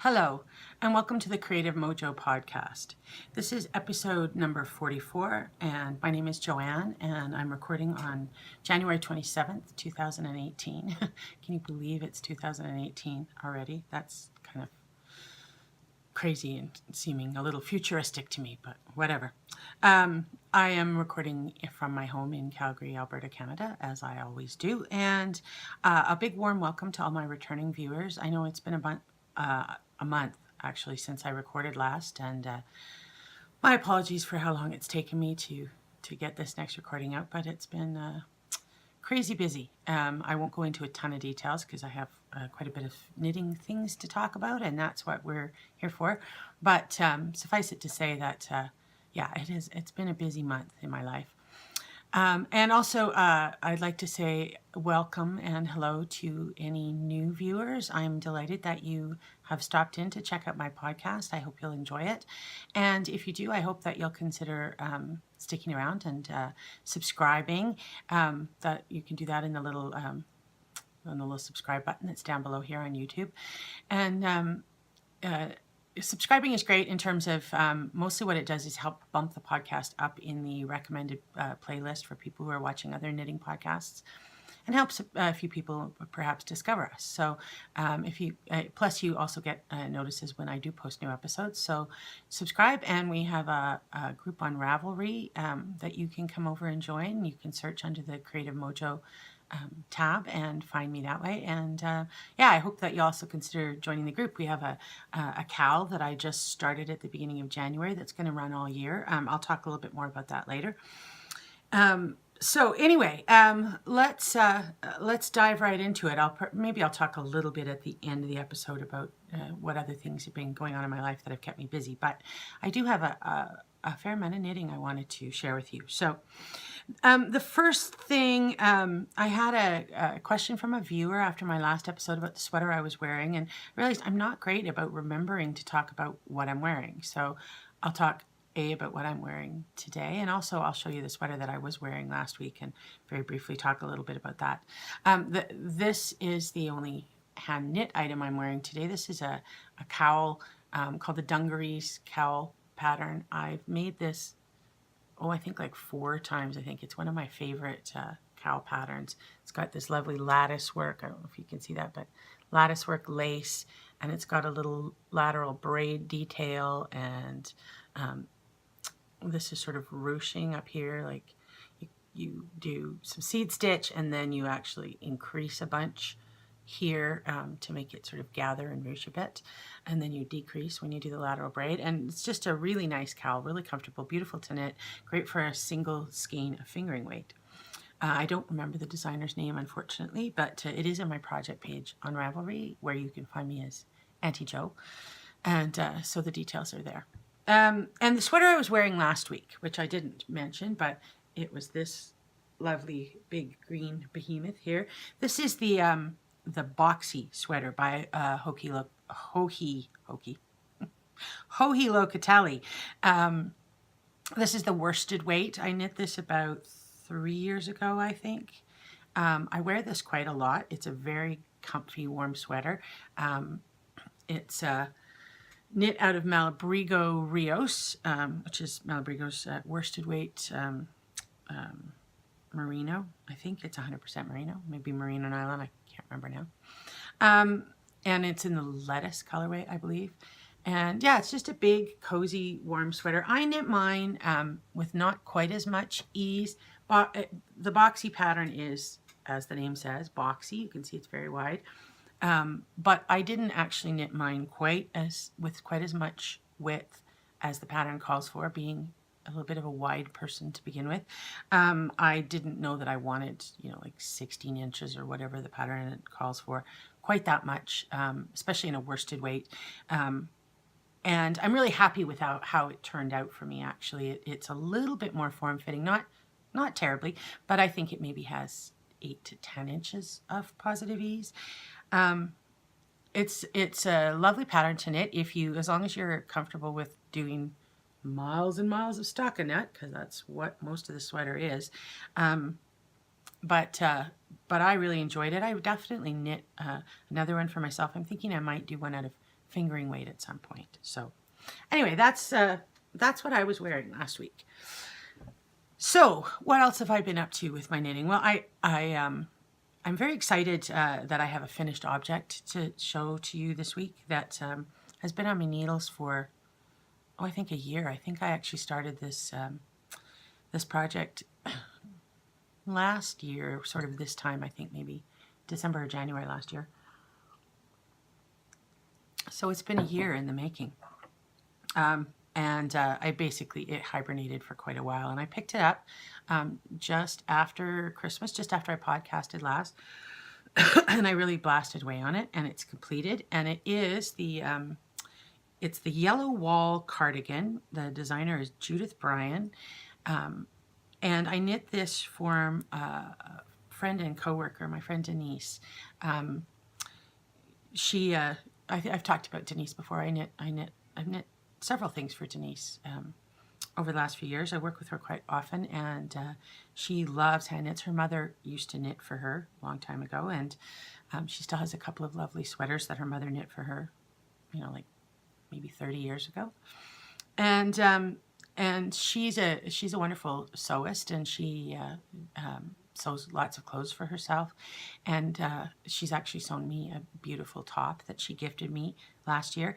Hello, and welcome to the Creative Mojo Podcast. This is episode number 44, and my name is Joanne, and I'm recording on January 27th, 2018. Can you believe it's 2018 already? That's kind of crazy and seeming a little futuristic to me, but whatever. I am recording from my home in Calgary, Alberta, Canada, as I always do, and a big warm welcome to all my returning viewers. I know it's been a month actually since I recorded last, and my apologies for how long it's taken me to get this next recording out, but it's been crazy busy. I won't go into a ton of details because I have quite a bit of knitting things to talk about, and that's what we're here for. But suffice it to say that yeah, it's been a busy month in my life. And also, I'd like to say welcome and hello to any new viewers. I'm delighted that you have stopped in to check out my podcast. I hope you'll enjoy it. And if you do, I hope that you'll consider sticking around and subscribing. That you can do that in the little subscribe button that's down below here on YouTube. And subscribing is great in terms of mostly what it does is help bump the podcast up in the recommended playlist for people who are watching other knitting podcasts, and helps a few people perhaps discover us. So if you plus you also get notices when I do post new episodes. So subscribe, and we have a group on Ravelry that you can come over and join. You can search under the Creative Mojo tab and find me that way. And yeah, I hope that you also consider joining the group. We have a KAL that I just started at the beginning of January that's going to run all year. I'll talk a little bit more about that later. So anyway, let's dive right into it. Maybe I'll talk a little bit at the end of the episode about what other things have been going on in my life that have kept me busy. But I do have a fair amount of knitting I wanted to share with you. So the first thing, I had a question from a viewer after my last episode about the sweater I was wearing, and I realized I'm not great about remembering to talk about what I'm wearing. So I'll talk about what I'm wearing today, and also I'll show you the sweater that I was wearing last week and very briefly talk a little bit about that. This is the only hand knit item I'm wearing today. This is a cowl called the Dungarees Cowl pattern. I've made this, I think like 4 times. I think it's one of my favorite cowl patterns. It's got this lovely lattice work. I don't know if you can see that, but lattice work lace, and it's got a little lateral braid detail, and this is sort of ruching up here, like you do some seed stitch and then you actually increase a bunch here to make it sort of gather and ruche a bit, and then you decrease when you do the lateral braid. And it's just a really nice cowl, really comfortable, beautiful to knit, great for a single skein of fingering weight. I don't remember the designer's name, unfortunately, but it is in my project page on Ravelry, where you can find me as Auntie Jo, and so the details are there. And the sweater I was wearing last week, which I didn't mention, but it was this lovely big green behemoth here. This is the boxy sweater by Joji Locatelli. This is the worsted weight. I knit this about 3 years ago, I think. I wear this quite a lot. It's a very comfy, warm sweater. It's knit out of Malabrigo Rios, which is Malabrigo's worsted weight merino. I think it's 100% merino, maybe merino nylon, I can't remember now. And it's in the lettuce colorway, I believe. And yeah, it's just a big, cozy, warm sweater. I knit mine with not quite as much ease. The boxy pattern is, as the name says, boxy. You can see it's very wide. But I didn't actually knit mine with quite as much width as the pattern calls for, being a little bit of a wide person to begin with. I didn't know that I wanted, like 16 inches or whatever the pattern calls for, quite that much, especially in a worsted weight. And I'm really happy with how it turned out for me, actually. It's a little bit more form-fitting, not terribly, but I think it maybe has 8 to 10 inches of positive ease. It's a lovely pattern to knit as long as you're comfortable with doing miles and miles of stockinette, because that's what most of the sweater is. But I really enjoyed it. I would definitely knit another one for myself. I'm thinking I might do one out of fingering weight at some point. So anyway, that's what I was wearing last week. So what else have I been up to with my knitting? Well, I'm very excited that I have a finished object to show to you this week that has been on my needles for, I think a year. I think I actually started this this project last year, sort of this time, I think maybe December or January last year. So it's been a year in the making. It hibernated for quite a while, and I picked it up just after Christmas, just after I podcasted last, and I really blasted away on it, and it's completed, and it is it's the Yellow Wall cardigan. The designer is Judith Bryan, and I knit this for a friend and coworker, my friend Denise. I've talked about Denise before. I've knit several things for Denise over the last few years. I work with her quite often, and she loves hand knits. Her mother used to knit for her a long time ago, and she still has a couple of lovely sweaters that her mother knit for her, like maybe 30 years ago. And she's a wonderful sewist, and she sews lots of clothes for herself, and she's actually sewn me a beautiful top that she gifted me last year,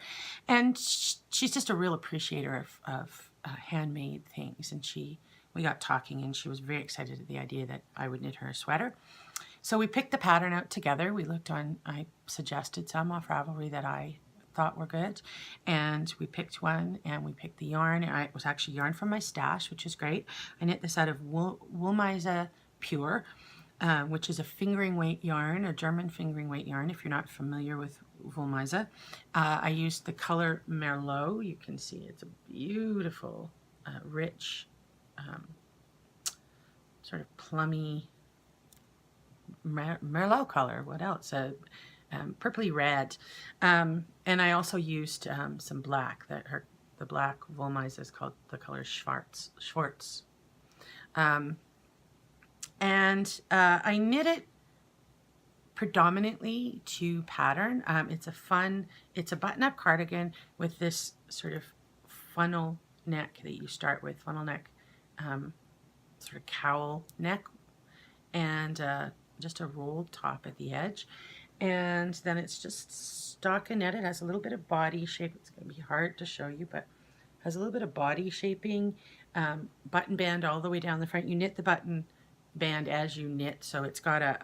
and she's just a real appreciator of handmade things, and we got talking, and she was very excited at the idea that I would knit her a sweater. So we picked the pattern out together. I suggested some off Ravelry that I thought were good, and we picked one, and we picked the yarn. It was actually yarn from my stash, which is great. I knit this out of Woolmeise Pure, which is a fingering weight yarn, a German fingering weight yarn, if you're not familiar with Woolmeise. I used the color Merlot. You can see it's a beautiful, rich, sort of plummy Merlot color. What else? Purpley red. And I also used some black. The black Woolmeise is called the color Schwarz. And I knit it predominantly to pattern. It's a button-up cardigan with this sort of funnel neck that you start with, funnel neck, sort of cowl neck, and just a rolled top at the edge. And then it's just stockinette. It has a little bit of body shape. It's going to be hard to show you, but has a little bit of body shaping, button band all the way down the front. You knit the button band as you knit, so it's got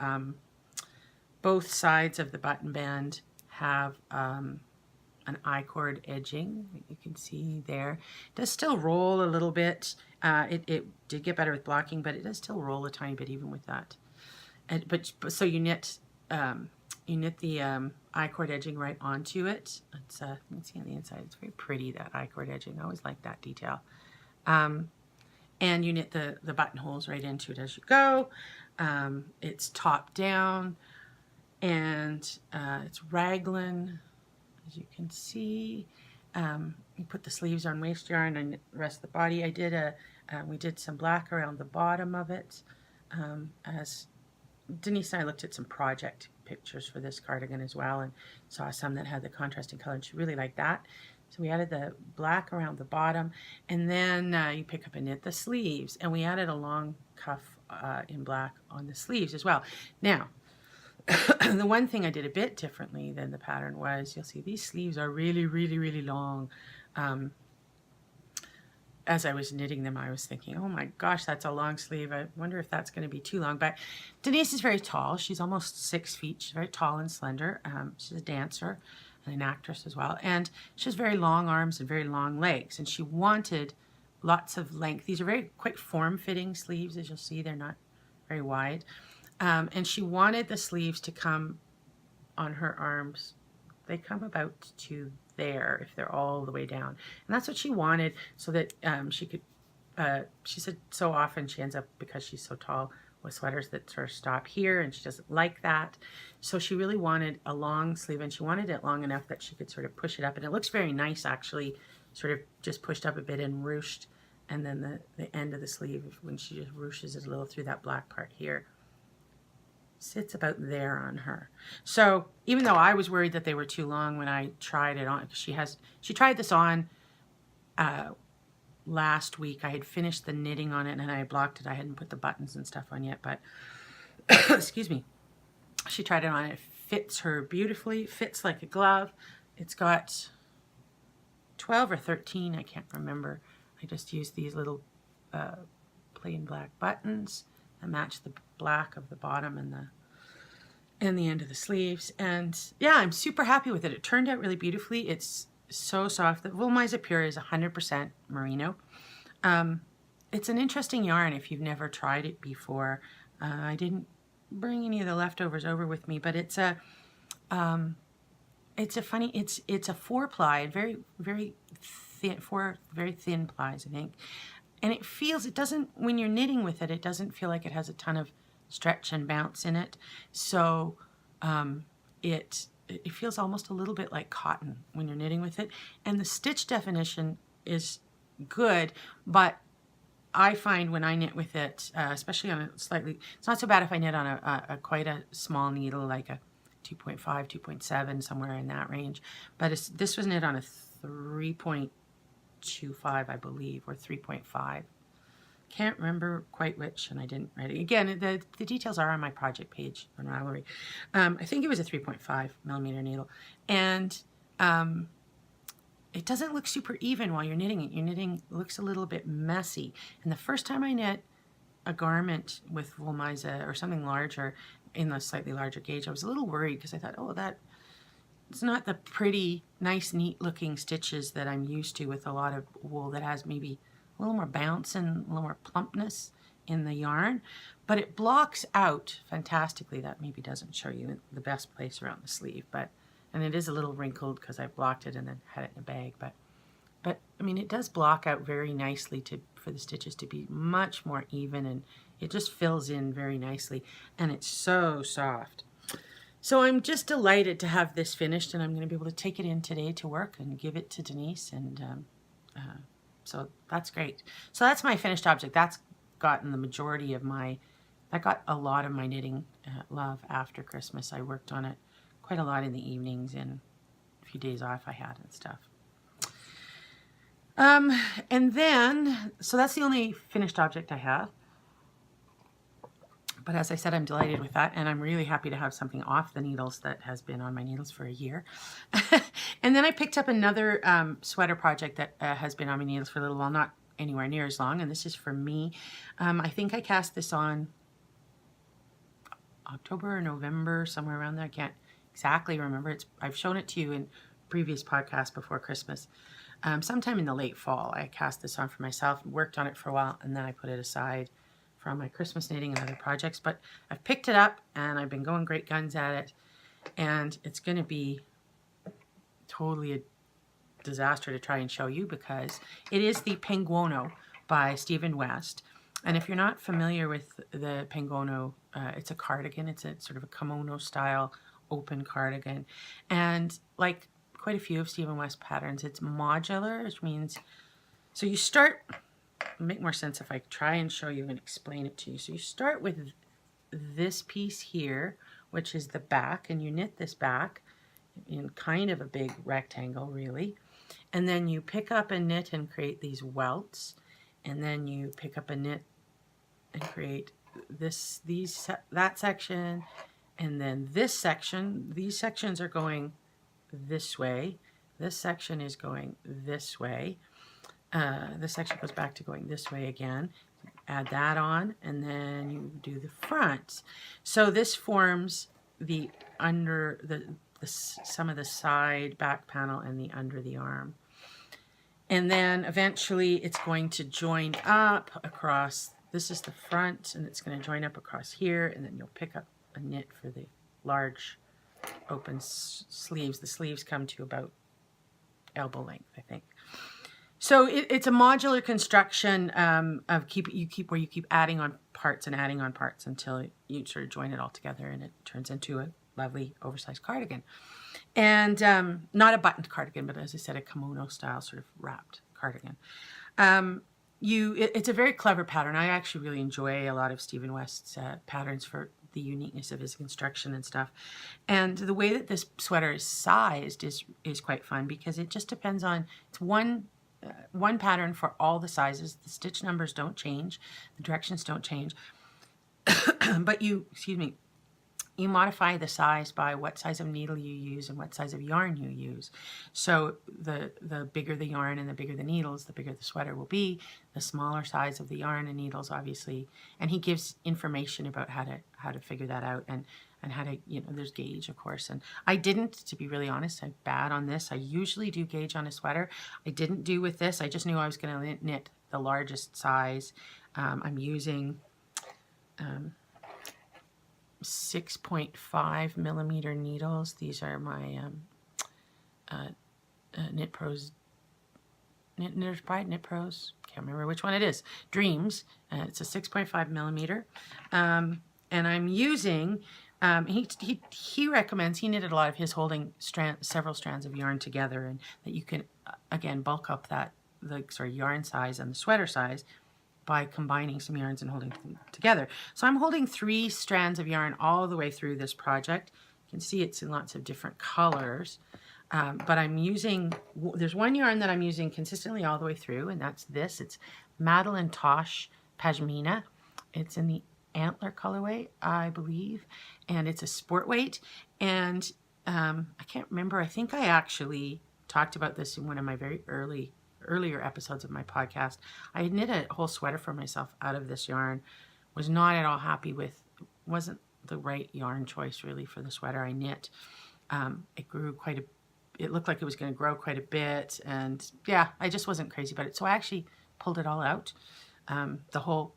both sides of the button band have an I-cord edging that you can see there. It does still roll a little bit. It did get better with blocking, but it does still roll a tiny bit even with that. So you knit the I-cord edging right onto it. It's you can see on the inside, it's very pretty, that I-cord edging. I always like that detail. And you knit the buttonholes right into it as you go. It's top down, and it's raglan, as you can see. You put the sleeves on waste yarn and the rest of the body. We did some black around the bottom of it. As Denise and I looked at some project pictures for this cardigan as well, and saw some that had the contrasting color, and she really liked that. So we added the black around the bottom, and then you pick up and knit the sleeves, and we added a long cuff in black on the sleeves as well. Now, the one thing I did a bit differently than the pattern was, you'll see these sleeves are really, really, really long. As I was knitting them, I was thinking, oh my gosh, that's a long sleeve. I wonder if that's going to be too long. But Denise is very tall. She's almost 6 feet. She's very tall and slender. She's a dancer and an actress as well. And she has very long arms and very long legs. And she wanted lots of length. These are very quite form-fitting sleeves, as you'll see. They're not very wide. And she wanted the sleeves to come on her arms. They come about to there if they're all the way down. And that's what she wanted, so that she could, she said so often she ends up, because she's so tall, with sweaters that sort of stop here, and she doesn't like that. So she really wanted a long sleeve, and she wanted it long enough that she could sort of push it up. And it looks very nice, actually, sort of just pushed up a bit and ruched. And then the end of the sleeve, when she just ruches it a little through that black part here. sits about there on her. So even though I was worried that they were too long when I tried it on, because she tried this on last week. I had finished the knitting on it and I blocked it. I hadn't put the buttons and stuff on yet, but excuse me. She tried it on. It fits her beautifully. Fits like a glove. It's got 12 or 13, I can't remember. I just used these little plain black buttons that match the black of the bottom and the end of the sleeves. And yeah, I'm super happy with it. It turned out really beautifully. It's so soft. The Wool Miser Pure is 100% merino. It's an interesting yarn if you've never tried it before. I didn't bring any of the leftovers over with me, but it's a funny, it's a 4-ply, very, very thin, 4 very thin plies, I think. And it doesn't, when you're knitting with it, it doesn't feel like it has a ton of stretch and bounce in it. So it feels almost a little bit like cotton when you're knitting with it. And the stitch definition is good, but I find when I knit with it, especially on a slightly, it's not so bad if I knit on a quite a small needle, like a 2.5, 2.7, somewhere in that range. But this was knit on a 3.25, I believe, or 3.5. Can't remember quite which, and I didn't write it. Again, the details are on my project page on Ravelry. I think it was a 3.5 millimeter needle. And it doesn't look super even while you're knitting it. Your knitting looks a little bit messy. And the first time I knit a garment with Wool Miser or something larger, in a slightly larger gauge, I was a little worried because I thought, oh, it's not the pretty, nice, neat looking stitches that I'm used to with a lot of wool that has maybe a little more bounce and a little more plumpness in the yarn. But it blocks out fantastically. That maybe doesn't show you the best place around the sleeve, and it is a little wrinkled because I blocked it and then had it in a bag. But I mean, it does block out very nicely for the stitches to be much more even, and it just fills in very nicely, and it's so soft. So I'm just delighted to have this finished, and I'm going to be able to take it in today to work and give it to Denise, and so that's great. So that's my finished object. That's gotten the majority of that got a lot of my knitting love after Christmas. I worked on it quite a lot in the evenings and a few days off I had and stuff. And then, so that's the only finished object I have. But as I said, I'm delighted with that, and I'm really happy to have something off the needles that has been on my needles for a year. And then I picked up another sweater project that has been on my needles for a little while, not anywhere near as long, and this is for me. I think I cast this on October or November, somewhere around there. I can't exactly remember. I've shown it to you in previous podcasts before Christmas. Sometime in the late fall, I cast this on for myself, worked on it for a while, and then I put it aside from my Christmas knitting and other projects. But I've picked it up, and I've been going great guns at it, and it's going to be totally a disaster to try and show you because it is the Penguono by Stephen West. And if you're not familiar with the Penguono, it's a cardigan. It's a sort of a kimono style open cardigan. And like quite a few of Stephen West patterns, it's modular, which means, so you start, it'll make more sense if I try and show you and explain it to you. So you start with this piece here, which is the back, and you knit this back in kind of a big rectangle, really. And then you pick up and knit and create these welts, and then you pick up and knit and create that section, and then this section. These sections are going this way. This section is going this way. This section goes back to going this way again. Add that on, and then you do the front. So this forms the some of the side back panel and the under the arm. And then eventually it's going to join up across, this is the front, and it's going to join up across here, and then you'll pick up a knit for the large open sleeves. The sleeves come to about elbow length, I think. So it's a modular construction of you keep adding on parts and adding on parts until you sort of join it all together, and it turns into a lovely oversized cardigan. And not a buttoned cardigan, but as I said, a kimono style sort of wrapped cardigan. It's a very clever pattern. I actually really enjoy a lot of Stephen West's patterns for the uniqueness of his construction and stuff. And the way that this sweater is sized is quite fun, because it just depends on, it's one pattern for all the sizes. The stitch numbers don't change, the directions don't change, but you modify the size by what size of needle you use and what size of yarn you use. So the bigger the yarn and the bigger the needles, the bigger the sweater will be. The smaller size of the yarn and needles, obviously. And he gives information about how to figure that out, and how to, there's gauge, of course. And I didn't, to be really honest, I'm bad on this. I usually do gauge on a sweater. I didn't do with this. I just knew I was going to knit the largest size. I'm using 6.5 millimeter needles. These are my Knit Pros, Knitter's Pride, Knit Pros, can't remember which one it is, Dreams. It's a 6.5 millimeter. And I'm using, he recommends, he knitted a lot of his holding several strands of yarn together, and that you can, again, bulk up the yarn size and the sweater size by combining some yarns and holding them together. So I'm holding 3 strands of yarn all the way through this project. You can see it's in lots of different colors, but I'm using, there's one yarn that I'm using consistently all the way through, and that's this. It's Madeline Tosh Pashmina. It's in the Antler colorway, I believe, and it's a sport weight. And I can't remember, I think I actually talked about this in one of my very earlier episodes of my podcast. I had knit a whole sweater for myself out of this yarn. Was not at all happy with, wasn't the right yarn choice really for the sweater I knit. It grew it looked like it was going to grow quite a bit, and yeah, I just wasn't crazy about it. So I actually pulled it all out. The whole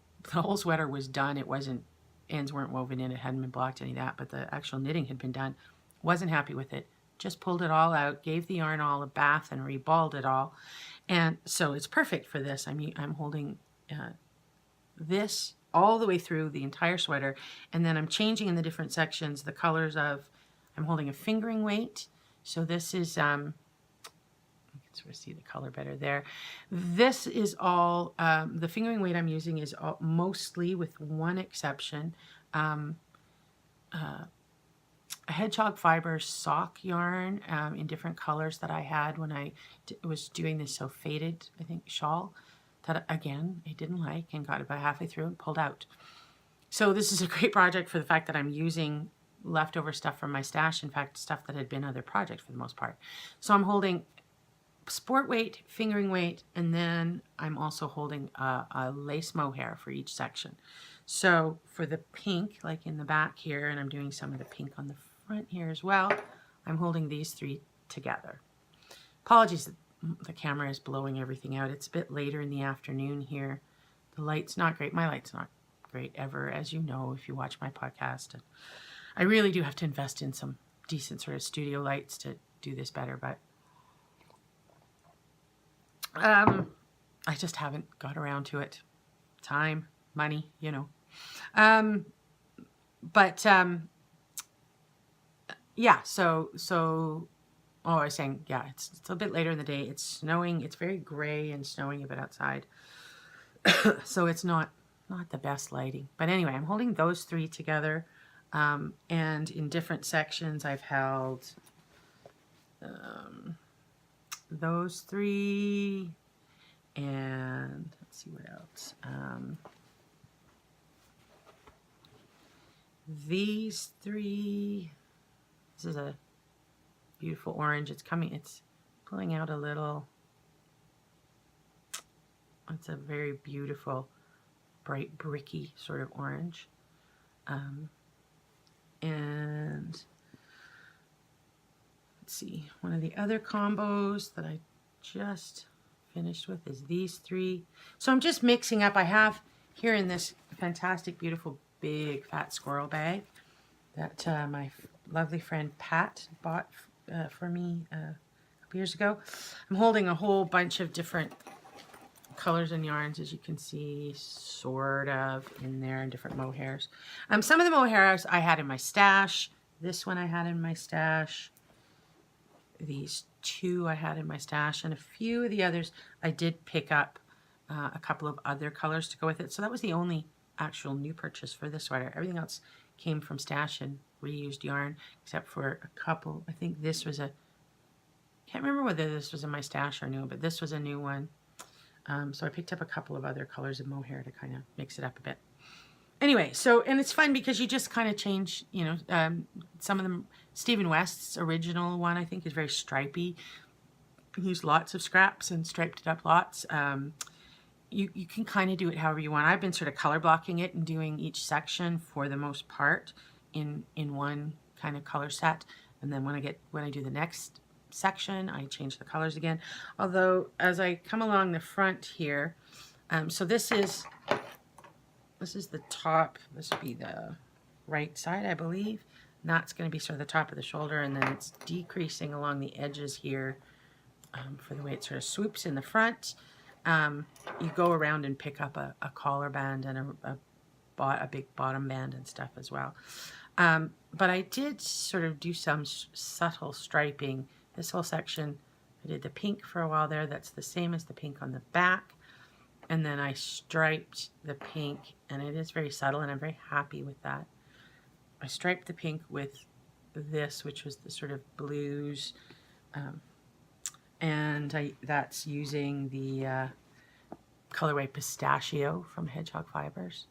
sweater was done. It wasn't, ends weren't woven in, it hadn't been blocked, any of that, but the actual knitting had been done. Wasn't happy with it. Just pulled it all out, gave the yarn all a bath, and reballed it all. And so it's perfect for this. I'm holding this all the way through the entire sweater, and then I'm changing in the different sections the colors of, I'm holding a fingering weight. So this is, I can sort of see the color better there. This is all, the fingering weight I'm using is all, mostly, with one exception, a hedgehog fiber sock yarn in different colors that I had when I was doing this so faded, I think, shawl, that again I didn't like, and got about halfway through and pulled out. So this is a great project for the fact that I'm using leftover stuff from my stash, in fact stuff that had been other projects for the most part. So I'm holding sport weight, fingering weight, and then I'm also holding a lace mohair for each section. So for the pink, like in the back here, and I'm doing some of the pink on the front here as well, I'm holding these 3 together. Apologies, the camera is blowing everything out. It's a bit later in the afternoon here. The light's not great. My light's not great ever, as you know, if you watch my podcast. And I really do have to invest in some decent sort of studio lights to do this better, but I just haven't got around to it. Time, money, yeah, so I was saying, yeah, it's a bit later in the day. It's snowing. It's very gray and snowing a bit outside. So it's not the best lighting. But anyway, I'm holding those 3 together. And in different sections, I've held those 3. And let's see what else. These 3. This is a beautiful orange. It's pulling out a little. It's a very beautiful, bright, bricky sort of orange. And let's see, one of the other combos that I just finished with is these 3. So I'm just mixing up. I have here in this fantastic, beautiful, big, fat squirrel bag that my lovely friend Pat bought for me a couple years ago. I'm holding a whole bunch of different colors and yarns, as you can see, sort of in there, and different mohairs. Some of the mohairs I had in my stash. This one I had in my stash. These 2 I had in my stash, and a few of the others I did pick up a couple of other colors to go with it. So that was the only actual new purchase for this sweater. Everything else came from stash and reused yarn, except for a couple. I think this was a, can't remember whether this was in my stash or new, but this was a new one. So I picked up a couple of other colors of mohair to kind of mix it up a bit. Anyway, so, and it's fun because you just kind of change, you know, some of them. Stephen West's original one, I think, is very stripy. He used lots of scraps and striped it up lots. You can kind of do it however you want. I've been sort of color blocking it and doing each section for the most part in one kind of color set. And then when I do the next section, I change the colors again. Although as I come along the front here, so this is the top. This would be the right side, I believe. And that's going to be sort of the top of the shoulder, and then it's decreasing along the edges here for the way it sort of swoops in the front. You go around and pick up a collar band and a big bottom band and stuff as well. But I did sort of do some subtle striping. This whole section, I did the pink for a while there. That's the same as the pink on the back. And then I striped the pink, and it is very subtle, and I'm very happy with that. I striped the pink with this, which was the sort of blues, and that's using the colorway Pistachio from Hedgehog Fibers.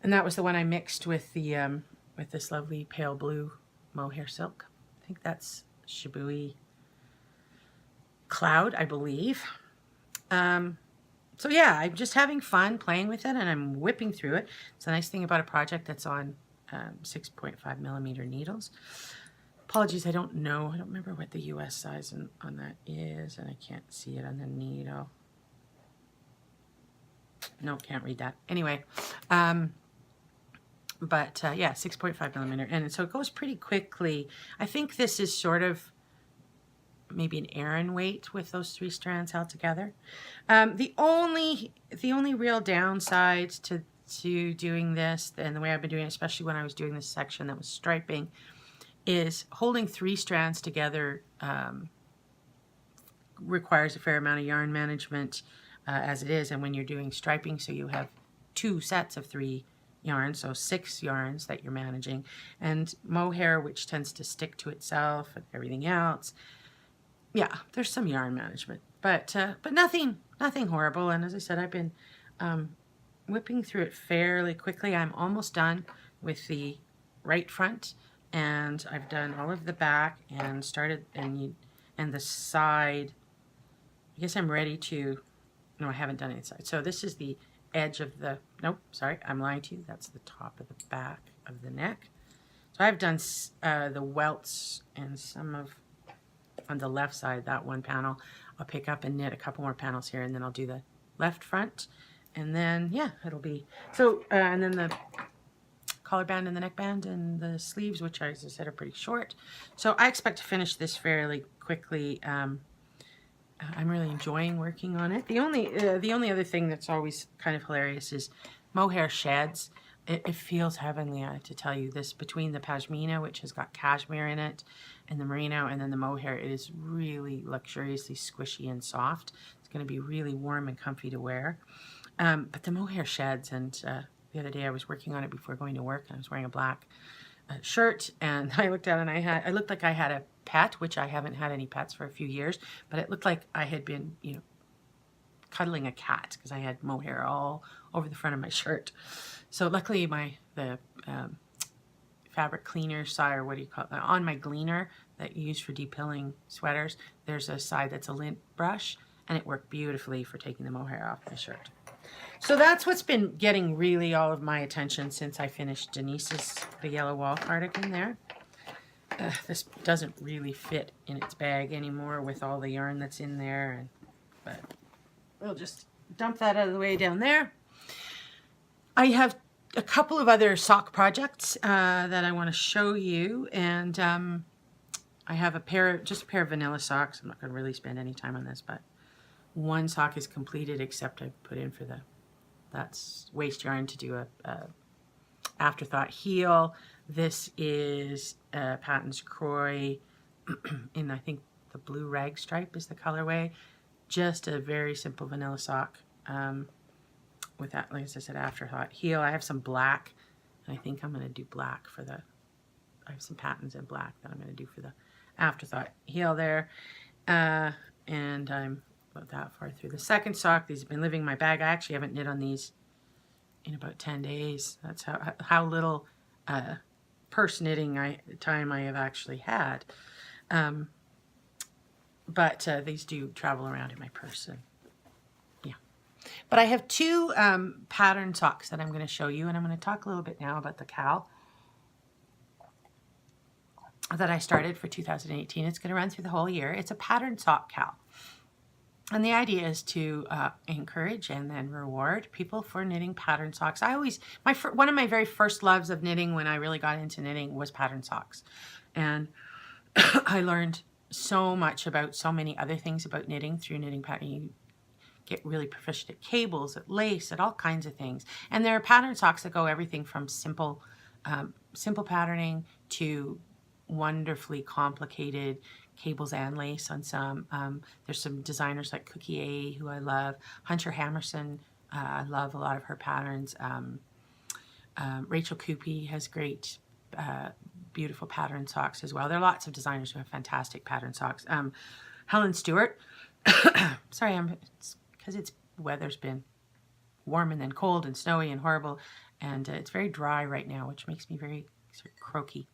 And that was the one I mixed with the with this lovely pale blue mohair silk. I think that's Shibui Cloud, I believe. So yeah, I'm just having fun playing with it, and I'm whipping through it. It's a nice thing about a project that's on 6.5 millimeter needles. Apologies, I don't remember what the US size on that is, and I can't see it on the needle. No, can't read that. Anyway, yeah, 6.5 millimeter, and so it goes pretty quickly. I think this is sort of maybe an Aran weight with those 3 strands held together. The only real downside to doing this, and the way I've been doing it, especially when I was doing this section that was striping, is holding 3 strands together requires a fair amount of yarn management as it is, and when you're doing striping, so you have 2 sets of 3 yarns, so 6 yarns that you're managing, and mohair, which tends to stick to itself and everything else. Yeah, there's some yarn management, but nothing horrible. And as I said, I've been whipping through it fairly quickly. I'm almost done with the right front, and I've done all of the back and started and the side. I guess I'm ready to. No, I haven't done any side. So this is the edge of the. Nope, sorry, I'm lying to you. That's the top of the back of the neck. So I've done the welts and some of. On the left side, that one panel, I'll pick up and knit a couple more panels here, and then I'll do the left front, and then yeah, it'll be so. And then the collar band and the neckband and the sleeves, which as I said are pretty short. So I expect to finish this fairly quickly. I'm really enjoying working on it. The only other thing that's always kind of hilarious is mohair sheds. It feels heavenly, I have to tell you this. Between the pashmina, which has got cashmere in it, and the merino, and then the mohair, it is really luxuriously squishy and soft. It's going to be really warm and comfy to wear. But the mohair sheds, and the other day I was working on it before going to work, and I was wearing a black shirt, and I looked at it, and I looked like I had a pet, which I haven't had any pets for a few years, but it looked like I had been, cuddling a cat, because I had mohair all over the front of my shirt. So luckily the fabric cleaner side, or what do you call it, on my gleaner that you use for depilling sweaters, there's a side that's a lint brush, and it worked beautifully for taking the mohair off my shirt. So that's what's been getting really all of my attention since I finished Denise's The Yellow Wall cardigan there. This doesn't really fit in its bag anymore with all the yarn that's in there, but we'll just dump that out of the way down there. I have a couple of other sock projects that I want to show you, and I have just a pair of vanilla socks. I'm not going to really spend any time on this, but one sock is completed, except I put in for that's waste yarn to do a afterthought heel. This is Patton's Croy in, I think, the blue rag stripe is the colorway. Just a very simple vanilla sock with that, like I said, afterthought heel. I have some black And I think I'm going to do black for the, I have some patterns in black that I'm going to do for the afterthought heel there. And I'm about that far through the second sock. These have been living in my bag. I actually haven't knit on these in about 10 days. That's how little purse knitting time I have actually had. But these do travel around in my purse. And yeah. But I have two pattern socks that I'm going to show you. And I'm going to talk a little bit now about the KAL that I started for 2018. It's going to run through the whole year. It's a Pattern Sock KAL. And the idea is to encourage and then reward people for knitting pattern socks. One of my very first loves of knitting when I really got into knitting was pattern socks. And I learned so much about so many other things about knitting through knitting pattern. You get really proficient at cables, at lace, at all kinds of things. And there are pattern socks that go everything from simple patterning to wonderfully complicated cables and lace on some. There's some designers like Cookie A, who I love. Hunter Hammerson, I love a lot of her patterns. Rachel Coopy has great, beautiful pattern socks as well. There are lots of designers who have fantastic pattern socks. Helen Stewart, sorry, it's because weather's been warm and then cold and snowy and horrible, and it's very dry right now, which makes me very sort of croaky.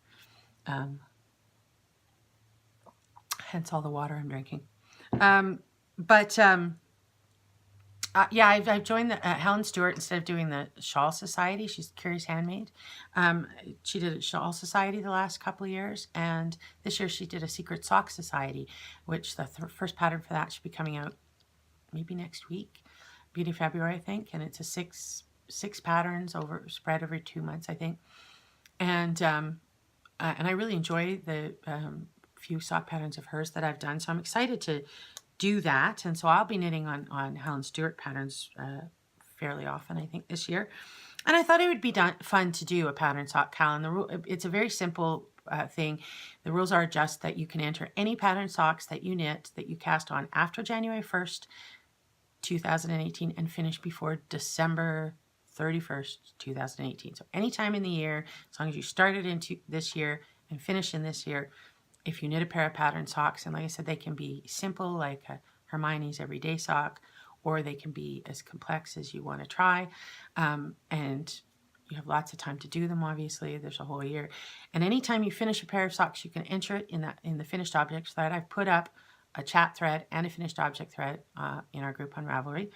Hence all the water I'm drinking. Yeah, I've joined the Helen Stewart instead of doing the Shawl Society. She's Curious Handmade. She did a Shawl Society the last couple of years, and this year she did a Secret Sock Society, which the first pattern for that should be coming out maybe next week, beginning of February, I think. And it's a six patterns spread over 2 months, I think. And I really enjoy the few sock patterns of hers that I've done, so I'm excited to do that. And so I'll be knitting on Helen Stewart patterns fairly often, I think, this year. And I thought it would be fun to do a Pattern Sock KAL. And it's a very simple thing. The rules are just that you can enter any pattern socks that you knit, that you cast on after January 1st, 2018, and finish before December 31st, 2018. So anytime in the year, as long as you started into this year and finish in this year, if you knit a pair of pattern socks, and like I said, they can be simple, like a Hermione's Everyday Sock, or they can be as complex as you want to try. And you have lots of time to do them, obviously. There's a whole year. And anytime you finish a pair of socks, you can enter it in the finished objects thread. I've put up a chat thread and a finished object thread in our group on Ravelry.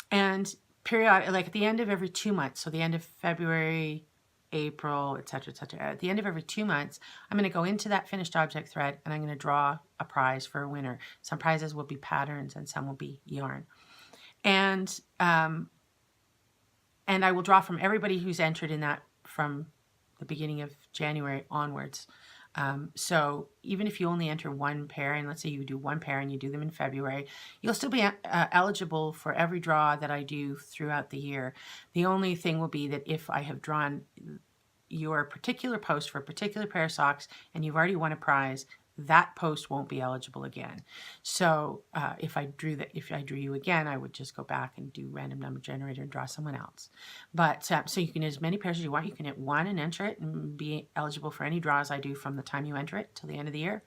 And like at the end of every 2 months, so the end of February, April, etc., etc. At the end of every 2 months, I'm going to go into that finished object thread and I'm going to draw a prize for a winner. Some prizes will be patterns and some will be yarn. And I will draw from everybody who's entered in that from the beginning of January onwards. So even if you only enter one pair, and let's say you do one pair and you do them in February, you'll still be eligible for every draw that I do throughout the year. The only thing will be that if I have drawn your particular post for a particular pair of socks and you've already won a prize, that post won't be eligible again. So if I drew you again, I would just go back and do random number generator and draw someone else. But so you can knit as many pairs as you want. You can knit one and enter it and be eligible for any draws I do from the time you enter it till the end of the year,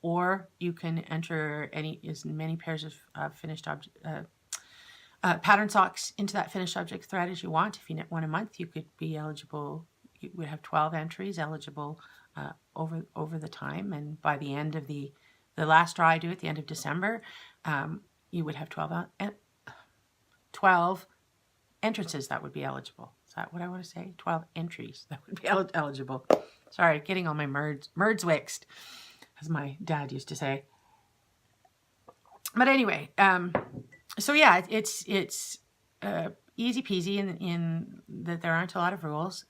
or you can enter as many pairs of finished object pattern socks into that finished object thread as you want. If you knit one a month, you could be eligible. You would have 12 entries eligible over the time, and by the end of the last draw I do at the end of December, you would have 12 entrances that would be eligible. Is that what I want to say? 12 entries that would be eligible. Sorry, getting all my merds wixed, as my dad used to say. But anyway, so yeah, it's easy peasy in that there aren't a lot of rules.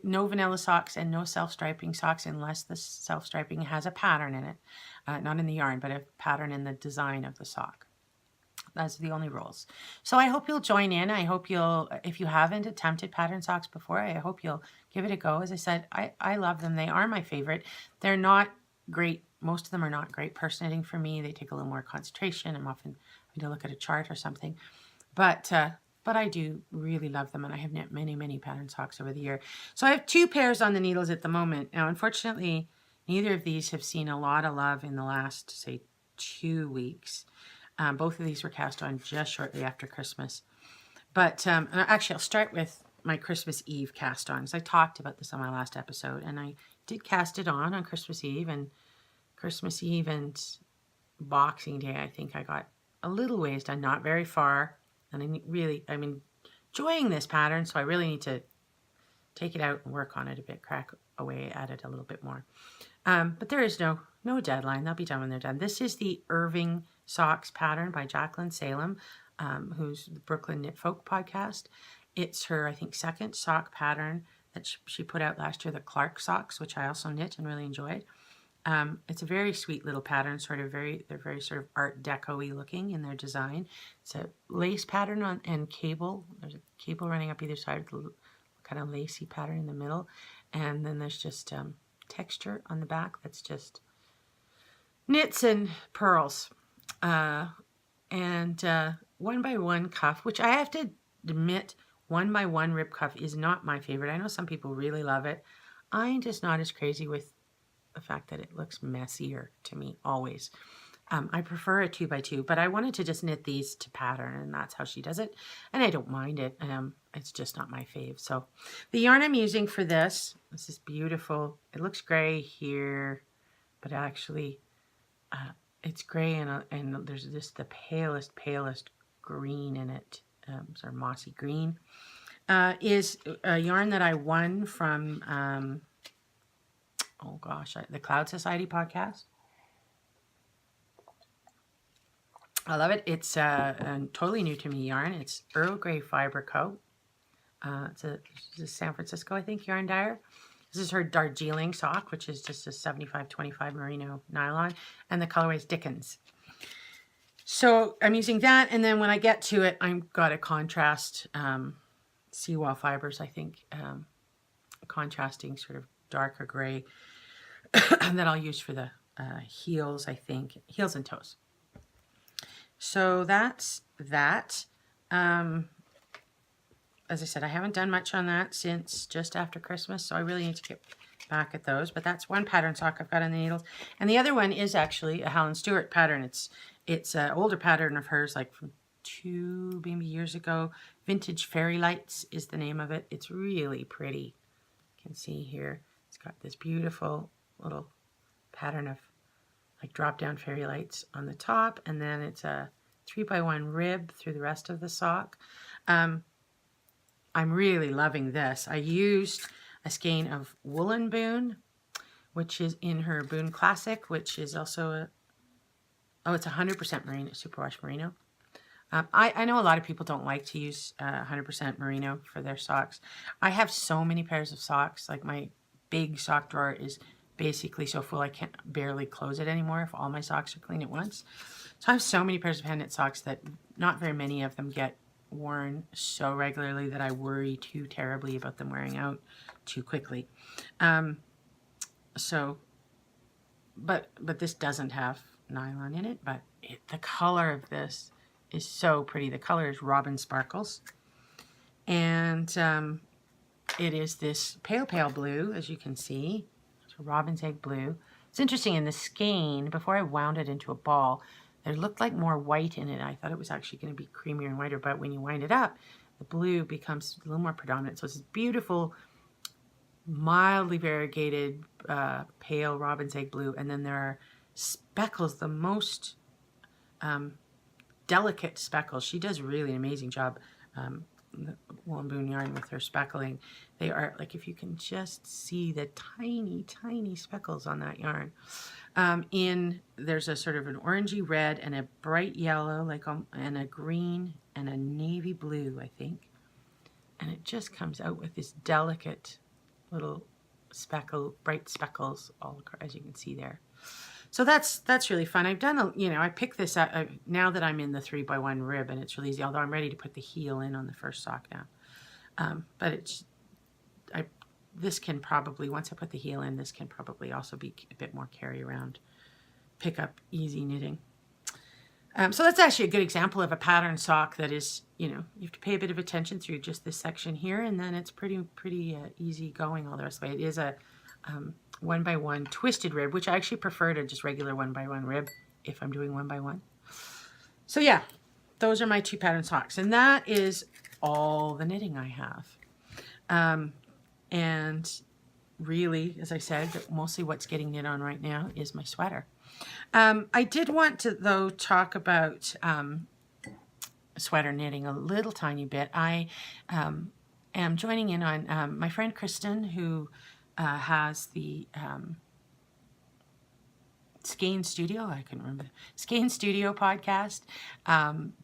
No vanilla socks and no self-striping socks unless the self-striping has a pattern in it. Not in the yarn, but a pattern in the design of the sock. Those are the only rules. So I hope you'll join in. I hope if you haven't attempted pattern socks before, I hope you'll give it a go. As I said, I love them. They are my favorite. They're not great. Most of them are not great purse knitting for me. They take a little more concentration. I'm often having to look at a chart or something. But but I do really love them, and I have knit many, many pattern socks over the year. So I have 2 pairs on the needles at the moment. Now, unfortunately, neither of these have seen a lot of love in the last, say, 2 weeks. Both of these were cast on just shortly after Christmas. But actually, I'll start with my Christmas Eve cast ons. I talked about this on my last episode, and I did cast it on Christmas Eve, and Boxing Day, I think I got a little ways done, not very far. And I'm enjoying this pattern, so I really need to take it out and work on it a bit, crack away at it a little bit more. But there is no deadline. They'll be done when they're done. This is the Irving Socks pattern by Jacqueline Salem, who's the Brooklyn Knit Folk podcast. It's her, I think, second sock pattern that she put out last year, the Clark socks, which I also knit and really enjoyed. It's a very sweet little pattern, they're very sort of Art Deco-y looking in their design. It's a lace pattern and cable. There's a cable running up either side with a kind of lacy pattern in the middle. And then there's just texture on the back that's just knits and pearls. And 1x1 cuff, which I have to admit, 1x1 rib cuff is not my favorite. I know some people really love it. I'm just not as crazy with the fact that it looks messier to me always. I prefer a 2x2, but I wanted to just knit these to pattern, and that's how she does it. And I don't mind it. It's just not my fave. So the yarn I'm using for this is beautiful. It looks gray here, but actually it's gray and there's just the palest green in it, sort of mossy green. Is a yarn that I won from the Cloud Society podcast. I love it. It's a totally new to me yarn. It's Earl Grey Fiber Co. It's a San Francisco, I think, yarn dyer. This is her Darjeeling sock, which is just a 75-25 merino nylon, and the colorway is Dickens. So I'm using that, and then when I get to it, I've got a contrast seawall fibers, I think, contrasting sort of darker gray that I'll use for the heels, I think, heels and toes. So that's that. As I said, I haven't done much on that since just after Christmas, so I really need to get back at those. But that's one pattern sock I've got on the needles. And the other one is actually a Helen Stewart pattern. It's an older pattern of hers, like from 2 maybe years ago. Vintage Fairy Lights is the name of it. It's really pretty. You can see here. It's got this beautiful little pattern of like drop down fairy lights on the top, and then it's a 3x1 rib through the rest of the sock. I'm really loving this. I used a skein of Woolen Boon, which is in her Boon Classic, which is also it's 100% merino, superwash merino. I know a lot of people don't like to use 100% merino for their socks. I have so many pairs of socks, like my big sock drawer is basically so full I can't barely close it anymore if all my socks are clean at once. So I have so many pairs of hand knit socks that not very many of them get worn so regularly that I worry too terribly about them wearing out too quickly. But this doesn't have nylon in it, but the color of this is so pretty. The color is Robin Sparkles, and it is this pale blue, as you can see. It's a robin's egg blue. It's interesting, in the skein, before I wound it into a ball, there looked like more white in it. I thought it was actually going to be creamier and whiter, but when you wind it up, the blue becomes a little more predominant. So it's this beautiful, mildly variegated, pale robin's egg blue, and then there are speckles, the most delicate speckles. She does really an amazing job, the Woolen Boon yarn, with her speckling. They are, like, if you can just see the tiny speckles on that yarn. There's a sort of an orangey red and a bright yellow, and a green and a navy blue, I think. And it just comes out with this delicate little bright speckles all across, as you can see there. So that's really fun. I've done I picked this up now that I'm in the 3x1 rib, and it's really easy, although I'm ready to put the heel in on the first sock now. But this can probably, once I put the heel in, this can probably also be a bit more carry around, pick up, easy knitting. So that's actually a good example of a pattern sock that is, you have to pay a bit of attention through just this section here, and then it's pretty easy going all the rest of the way. It is a 1x1 twisted rib, which I actually prefer to just regular 1x1 rib if I'm doing 1x1. So yeah, those are my 2 pattern socks, and that is all the knitting I have. And really, as I said, mostly what's getting knit on right now is my sweater. I did want to, though, talk about sweater knitting a little tiny bit. I am joining in on my friend Kristen, who has the Skein Studio, I couldn't remember, Skein Studio podcast.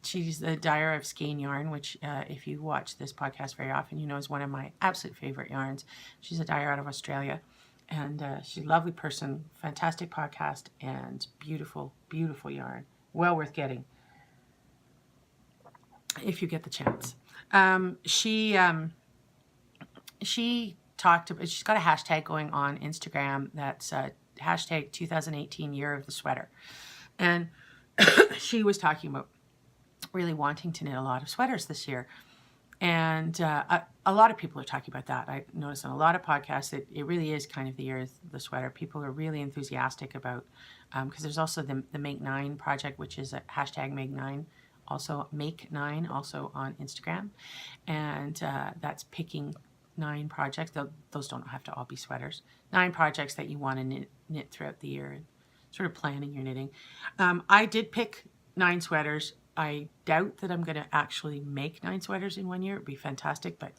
She's the dyer of Skein yarn, which if you watch this podcast very often, you know is one of my absolute favorite yarns. She's a dyer out of Australia, and she's a lovely person, fantastic podcast, and beautiful, beautiful yarn. Well worth getting if you get the chance. She talked about, she's got a hashtag going on Instagram that's hashtag 2018 year of the sweater. And she was talking about really wanting to knit a lot of sweaters this year. And a lot of people are talking about that. I noticed on a lot of podcasts that it really is kind of the year of the sweater. People are really enthusiastic about, because there's also the Make 9 project, which is a hashtag Make 9, also Make 9, also on Instagram. And that's picking 9 projects. Those don't have to all be sweaters. 9 projects that you want to knit throughout the year, and sort of planning your knitting. I did pick 9 sweaters. I doubt that I'm going to actually make 9 sweaters in one year. It would be fantastic, but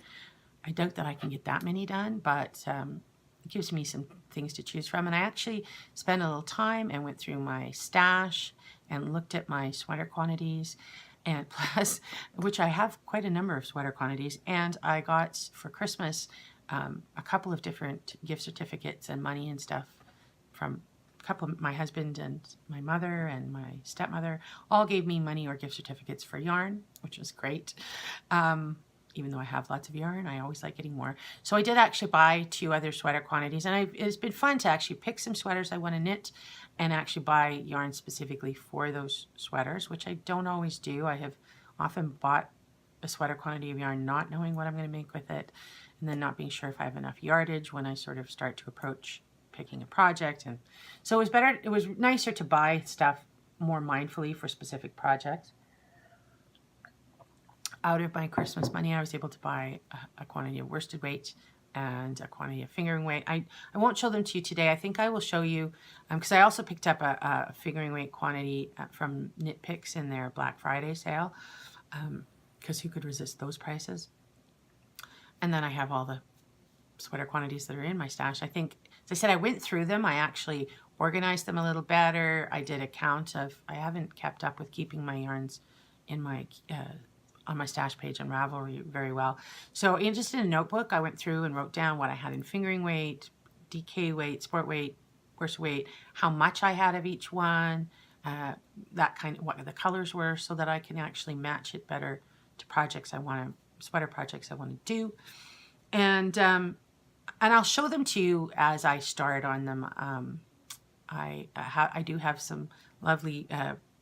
I doubt that I can get that many done. But it gives me some things to choose from. And I actually spent a little time and went through my stash and looked at my sweater quantities, and plus, which I have quite a number of sweater quantities. And I got for Christmas a couple of different gift certificates and money and stuff from couple of my husband and my mother and my stepmother all gave me money or gift certificates for yarn, which was great. Even though I have lots of yarn, I always like getting more. So I did actually buy 2 other sweater quantities, and it's been fun to actually pick some sweaters I want to knit and actually buy yarn specifically for those sweaters, which I don't always do. I have often bought a sweater quantity of yarn not knowing what I'm going to make with it, and then not being sure if I have enough yardage when I sort of start to approach picking a project. And so it was nicer to buy stuff more mindfully for specific projects. Out of my Christmas money, I was able to buy a quantity of worsted weight and a quantity of fingering weight. I won't show them to you today. I think I will show you, because I also picked up a fingering weight quantity from Knit Picks in their Black Friday sale, because who could resist those prices? And then I have all the sweater quantities that are in my stash. I think, as I said, I went through them. I actually organized them a little better. I did a count of, I haven't kept up with keeping my yarns in my on my stash page on Ravelry very well. So just in a notebook, I went through and wrote down what I had in fingering weight, DK weight, sport weight, worsted weight, how much I had of each one, that kind of, what the colors were, so that I can actually match it better to projects I want to, sweater projects I want to do. And I'll show them to you as I start on them. I do have some lovely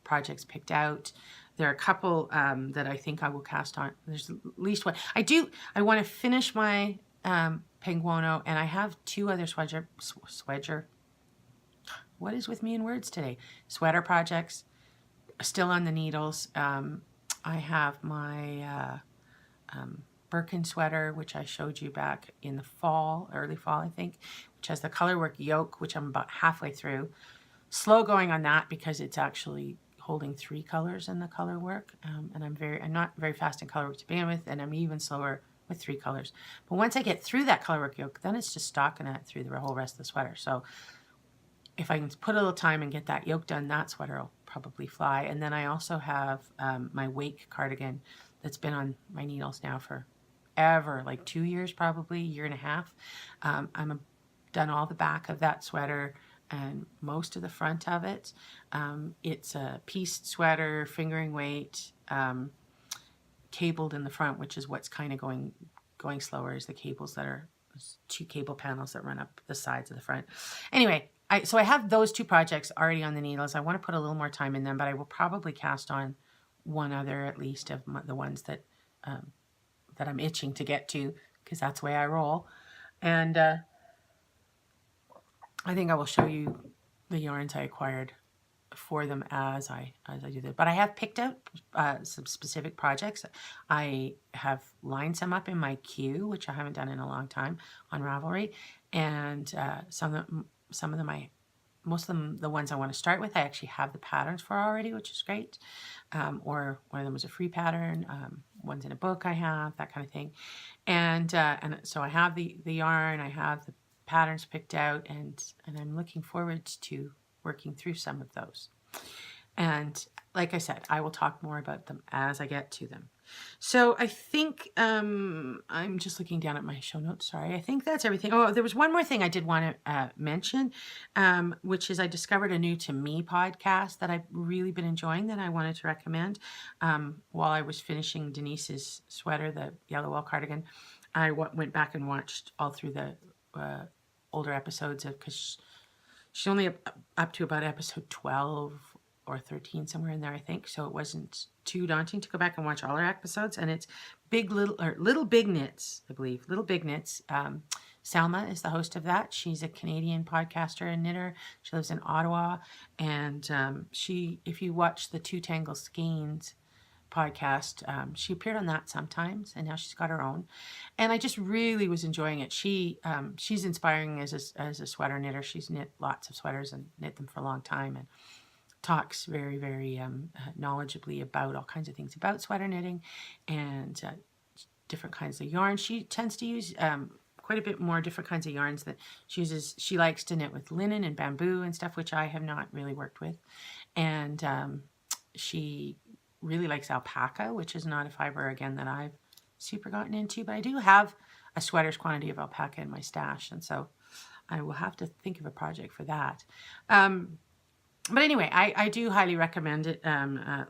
projects picked out. There are a couple that I think I will cast on. There's at least one. I want to finish my Penguono, and I have 2 other sweater. What is with me in words today? Sweater projects still on the needles. I have my Birkin sweater, which I showed you back in the fall, early fall, I think, which has the colorwork yoke, which I'm about halfway through. Slow going on that because it's actually holding 3 colors in the color work, and I'm not very fast in color work to begin with, and I'm even slower with 3 colors. But once I get through that color work yoke, then it's just stocking it through the whole rest of the sweater. So if I can put a little time and get that yoke done, that sweater will probably fly. And then I also have my Wake cardigan that's been on my needles now for ever, like 2 years, probably, year and a half. I'm done all the back of that sweater and most of the front of it. It's a pieced sweater, fingering weight, cabled in the front, which is what's kind of going slower, is the cables that are 2 cable panels that run up the sides of the front. Anyway, So I have those two projects already on the needles. I want to put a little more time in them, but I will probably cast on one other at least of the ones that that I'm itching to get to, because that's the way I roll. And I think I will show you the yarns I acquired for them as I do that. But I have picked out some specific projects. I have lined some up in my queue, which I haven't done in a long time on Ravelry, and some of them most of them, the ones I want to start with, I actually have the patterns for already, which is great. Or one of them was a free pattern. One's in a book I have, that kind of thing. And so I have the yarn, I have the patterns picked out, and I'm looking forward to working through some of those. And like I said, I will talk more about them as I get to them. So I think, I'm just looking down at my show notes, sorry. I think that's everything. Oh, there was one more thing I did want to mention, which is I discovered a new to me podcast that I've really been enjoying that I wanted to recommend. While I was finishing Denise's sweater, the Yellow Wall cardigan, I went back and watched all through the older episodes because she's only up to about episode 12 or 13, somewhere in there, I think. So it wasn't too daunting to go back and watch all her episodes. And it's Little Big Knits, I believe. Little Big Knits. Selma is the host of that. She's a Canadian podcaster and knitter. She lives in Ottawa. And if you watch the Two Tangle Skeins podcast, she appeared on that sometimes, and now she's got her own, and I just really was enjoying it. She's inspiring as a sweater knitter. She's knit lots of sweaters and knit them for a long time, and talks very, very knowledgeably about all kinds of things about sweater knitting and different kinds of yarn. She tends to use quite a bit more different kinds of yarns that she uses. She likes to knit with linen and bamboo and stuff, which I have not really worked with, and she really likes alpaca, which is not a fiber, again, that I've super gotten into, but I do have a sweater's quantity of alpaca in my stash, and so I will have to think of a project for that. But anyway, I do highly recommend it.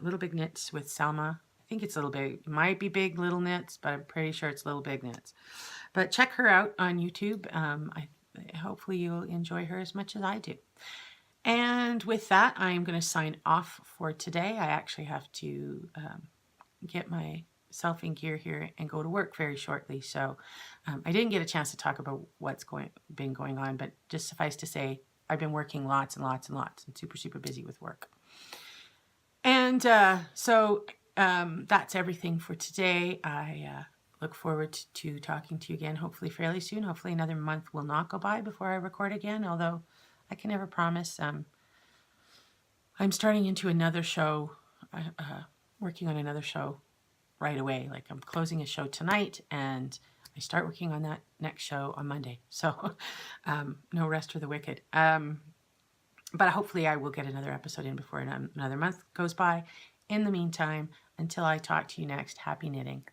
Little Big Knits with Selma. I think it's Little Big. It might be Big Little Knits, but I'm pretty sure it's Little Big Knits. But check her out on YouTube. Hopefully you'll enjoy her as much as I do. And with that, I'm going to sign off for today. I actually have to get myself in gear here and go to work very shortly. So I didn't get a chance to talk about what's been going on, but just suffice to say, I've been working lots and lots and lots and super, super busy with work. And so that's everything for today. I look forward to talking to you again, hopefully fairly soon. Hopefully another month will not go by before I record again, although I can never promise. I'm starting into another show, working on another show right away. Like, I'm closing a show tonight, and I start working on that next show on Monday. So no rest for the wicked. But hopefully I will get another episode in before another month goes by. In the meantime, until I talk to you next, happy knitting.